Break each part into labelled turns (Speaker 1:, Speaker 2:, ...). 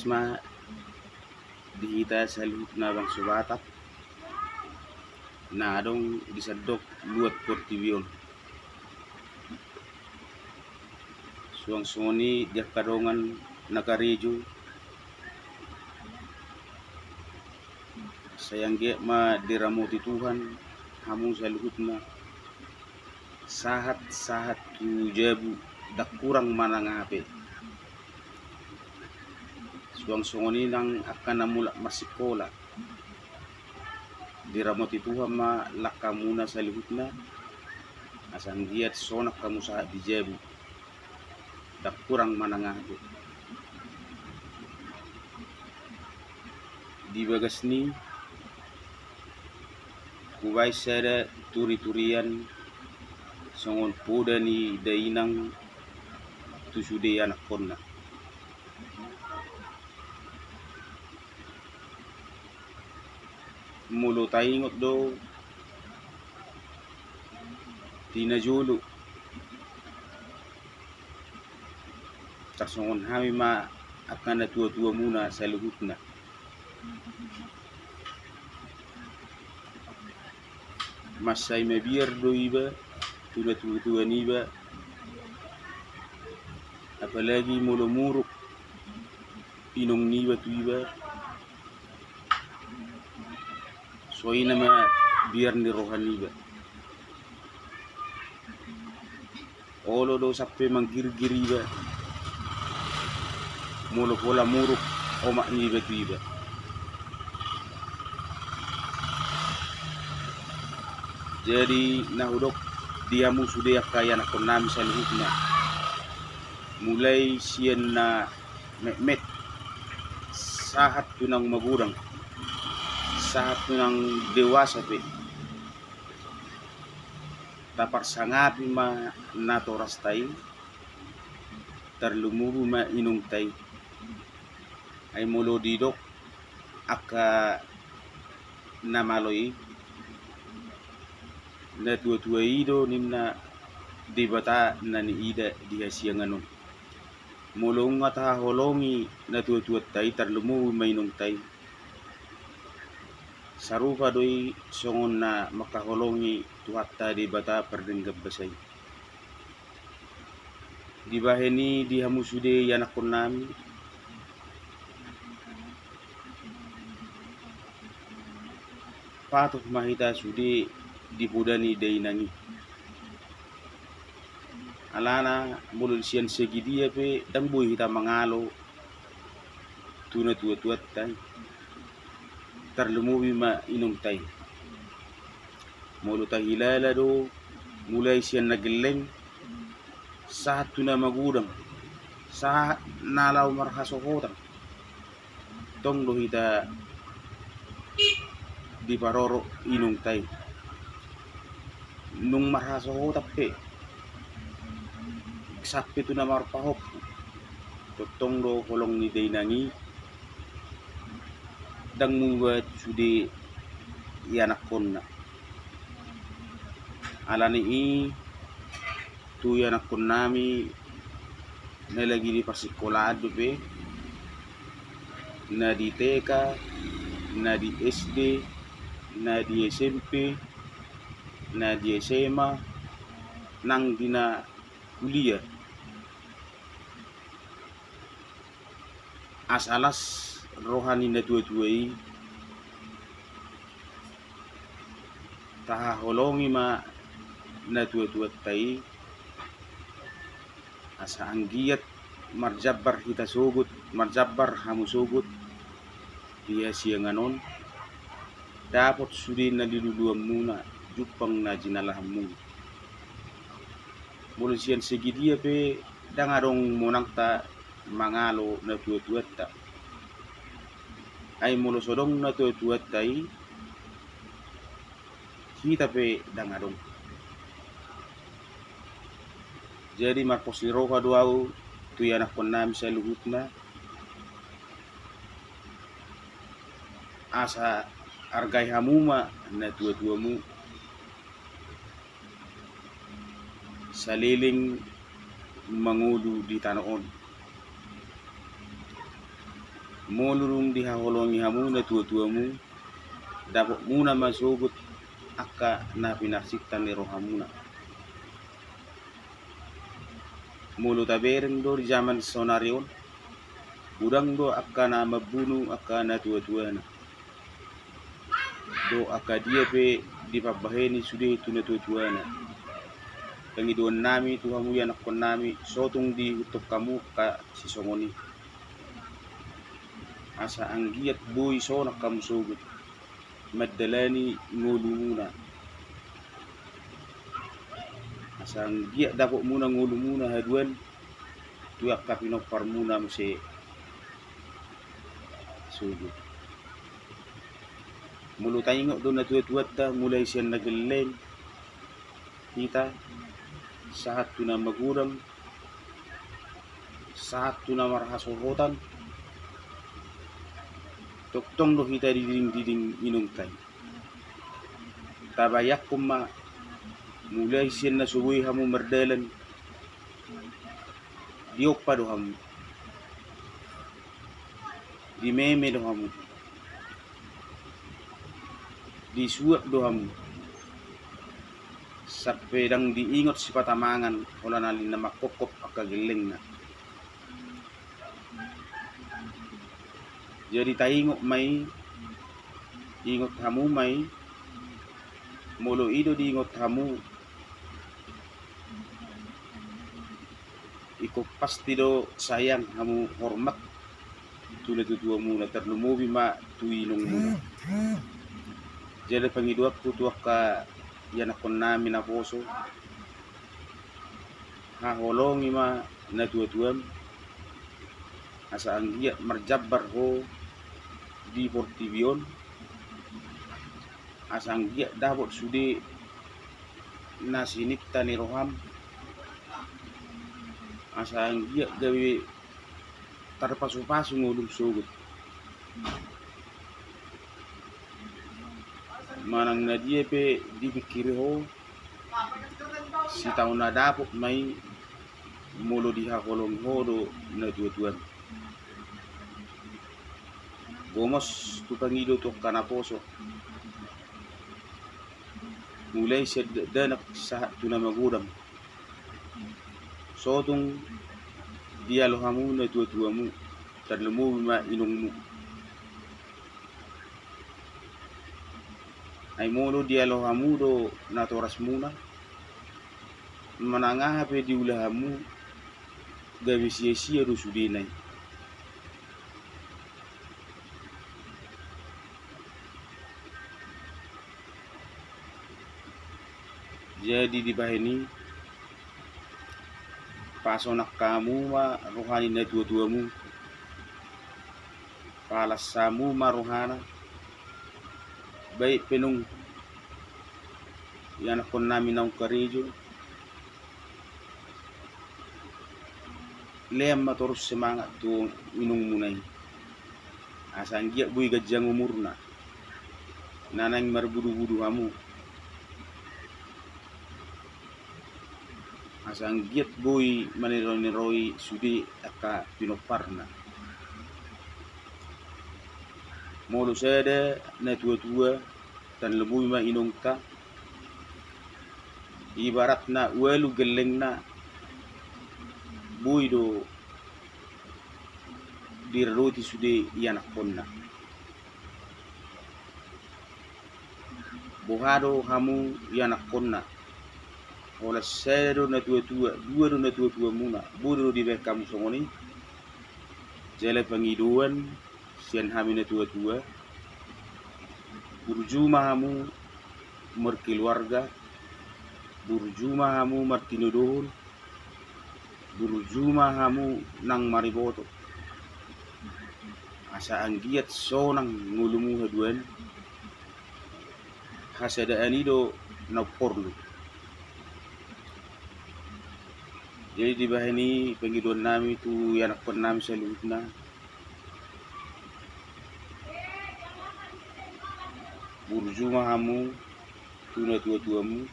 Speaker 1: ma dihita sa luhut na bang subatat na adong disadok luat portibion. Suang soni dia kadongan nakarejo sayang ge ma diramuti Tuhan hamu sa luhut na sahat tu jabu dak kurang manangape. Suang soni nang akan namula masikola diramuti Tuhan ma lakamuna sa luhut na asang giat sonak kamu sa di jabu dak kurang manangape. Di bagas ni kubai sada turi-turian songon poda ni dainang tusude anak konna. Mulo taingot do tinajulu tarsongon hami ma akan na tua-tua muna sa luhut na. Masay mabiar do iba tuna tua-tua niba apalagi mulo muruk inong niba tu iba soy nama biar ni rohan niba olo do sape manggir-gir iba mulo pola muruk omak niba tu iba. Jadi nahudok diamu sudah kaya na konami sa luhut na mulai siyan na met sahat tunang magurang sahat tunang dewasa pe tapar sangapi ma natoras tay terlumuru ma inong tay ay mulo didok aka namaloy na tua-tua ido nimna di bata na ni ida di hasianganon mulong nga holongi na tua-tua tay terlumu mainong tay sarupa doi songon na makaholongi tuhatta di bata perdenggap basay di baheni di hamusude yanakon nami patok mahita sude di budani dainangi alana mulul sian segi dia pe dang boy hita mangalo tuna tua-tua tay terlumubi ma inong tay mulu tahilala do mulai sian nageleng saat tuna magudang saat nalaw marhasohotang tong do hita di paroro inong tay nung marhasohotap pe sapi tu na marpahop totong do kolong ni dainangi dang mubat sudi yanakon na alani tu yanakon nami na lagi di pasikolado pe na di TK na di SD na di SMP na di SMA nang dina kuliah asalas rohani na tua-tuai taha holongi ma na tua-tua tay asa anggiat marjabar hita sugut marjabar hamu sugut dia sianganon dapat sudi na diluluan muna jupang na jinalahamu mulu sian segi dia pe dangarong monang ta mangalo na tua-tua ta ay mulu sodong na tua-tua tay kita pe dangarong jadi marpos ni roha doau tu yanak konami sa luhut na asa argay hamuma na tua-tua mu saliling mangudu di tanoon molurung dihaholongi hamu na tua-tuamu dapat muna masugut akka na pinarsiktan ni rohamuna. Mulu tabereng do di zaman sonarion budang do akka na mabunuh akka na tua-tuana do akka dia pe dipabaheni sudah itu na tua-tuana. Pengiduan nami tuhamu ya nakon nami sotung di utok kamu ka sisongoni asa anggiat boy sonak kamu sugut madalani ngulumuna asa anggiat dapat muna ngulumuna haduan tuak kapinopar muna mse sugut mulu tayingok do na tuat-tuat ta mulai siya nageleng kita saat tuna magurang saat tuna marhasorotan toktong do kita diding inong tay tabayak kuma mulai siya na subuhi hamu merdalan diok pa do hamu di meme do hamu di suap do hamu sapedang diingot si patamangan wala nalin na makokop akagiling na. Jadi taingok may ingot hamu may molo ido diingot hamu iko pasti do sayang hamu hormat tula tutua muna terlumubi ma tuinong muna. Jadi pangiduak tutuak ka yan akon namin na poso haholongi ma na tua-tuam asa anggiat marjabbar ho di portibion asa anggiat dapat sude na sinipta ni roham asa anggiat gawe tarpasu-pasu ngulung sugut manang na dia pe dipikiri ho si taon na dapat may mulo dihakolong ho do na tua-tuan gomos tukangido to kanaposo mulai siya danak sa tunamagudam sotong dialohamu na tua-tuamu tarlumu ma inongmu ay molo dialohamu do natoras muna manangaha pe diulahamu gawi sia-sia do sudinay jadi di bahini pasonak kamu ma rohani na tua-tuamu palasamu ma rohana baik penung yan akon namin ang karejo lem terus semangat tu minung munay asan giat buy gajang umurna nanang marbudu-budu kamu asan giat buy maniroi sudi aka pinoparna molo sada na tua-tua tan lebuy ma inong ka ibarat na walu geleng na buy do dirroti sude iyanak ponna bohado hamu iyanak ponna ola sada na tua-tua dua do na tua-tua muna bodo di kamu songoni jele pangiduan sian hamin na tua-tua burjuma hamu merkeluarga burjuma hamu martinudohon burjuma hamu nang mariboto asa anggiat sonang ngulumu haduan hasadaan ido na porlu jadi di bahini pengiduan nami tu yanak pon nami sa lutna burjuma hamu tuna tua-tuamu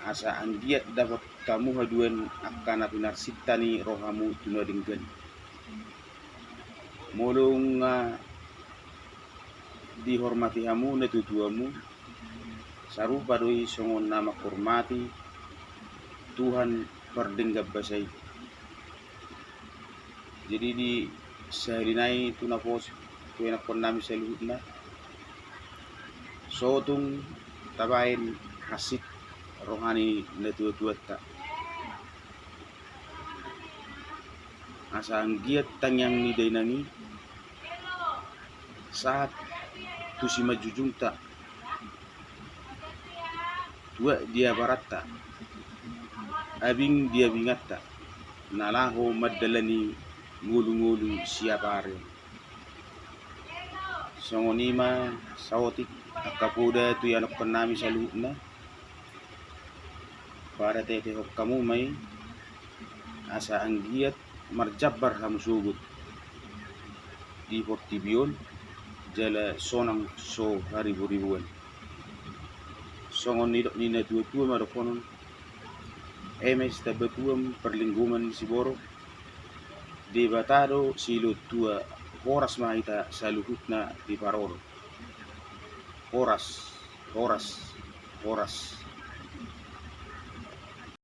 Speaker 1: asa anggiat dapat kamu haduan akan pinarsiktani rohamu tuna dinggan molong dihormati hamu na tutuamu sarupa doi songon nama hormati Tuhan perdenggap basai. Jadi di sehari nai tu napos tu enak nami seluhutna sotung tabain hasit rohani na tua ta asa anggiat tangyang ni dainangi saat tu si majujungta tua dia baratta abing dia bingatta nalaho madalani ngulu-ngulu siapare songonima sawotik akapoda tu yanok nami saluhutna para tete kamu mai asa anggiat marjabbar hamu sugut di Portibion jala sonang so ribuan songon nina tua marokonon emes tabatuam perlingkungan siboro debatado silo tua horas mahita saluhutna di paroro horas